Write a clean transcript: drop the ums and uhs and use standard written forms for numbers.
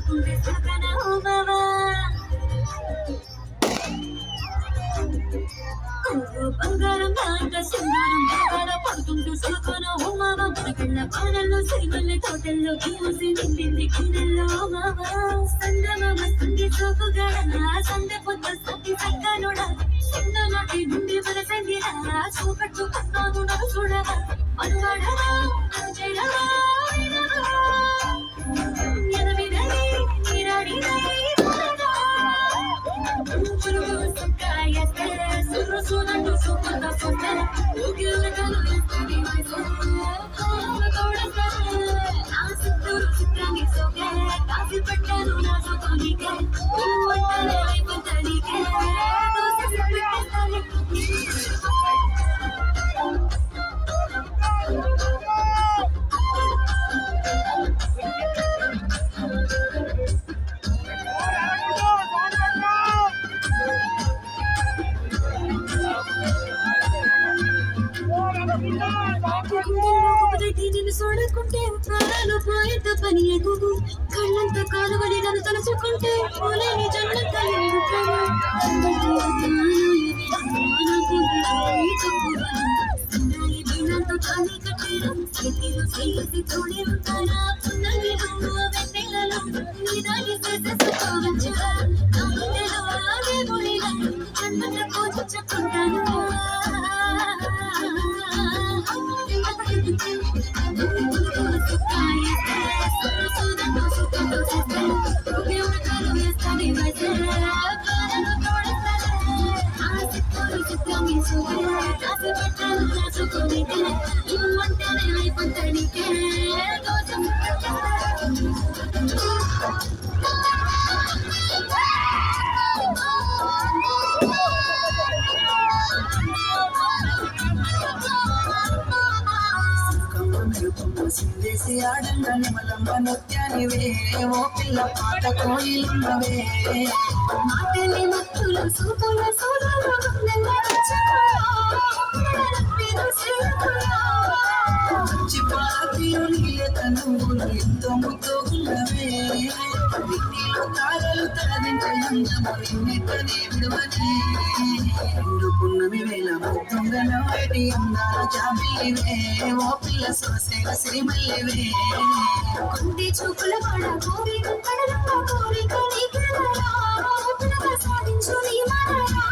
చూసుకుంటే సుఖన ఓమవా బంగారం లాంట సింగారం బాగా పడుతుంటూ సుఖన ఓమవ మనకళ్ళ పాలల్లో సిరిమల్లె తోటల్లో చూసి నిండింది కిన్నెల్లో ఓమవా సందమామ సంది సోకుగా సందె పొద్దు సతి సక్కనుడ సున్నలాంటి నుండి మన సంగిరా చూపెట్టుకున్నాను నన్ను చూడవా మనవాడవా చెడవా చూడకుంటే ప్రాణాలు పోయేంత పని ఎగుగు కళ్ళంత కాలువని నన్ను తలుచుకుంటే పోలేని జన్మంత ఖాళీ కట్టేరు చేతిలో చేసి తోడే ఉంటారా ఉన్నది వెన్నెలలో నిదాని చేసేసుకోవచ్చా జన్మంత పోచుకుంటాను సిందేసి ఆడంగా నిమలంబ నృత్యానివే ఓ పిల్ల పాట కోయిలున్నవే మాటలి మత్తులు సూపుల సోదరు మంచి పాతీయునిలే తనువులు ఎంతో ముద్దోగున్నవే నీలో తారలు తలదించే అందమరిన్నెట్టనే విడువని ఎండు పున్నమి వేళ ముద్దుంగన వేటి అందాల జాబిలివే ఓ పిల్ల సొసైన సిరిమల్లివే కొంటి చూపుల పడ కోరి కడలమ్మ కోరిక నీకెలా సాధించు నీ మనరా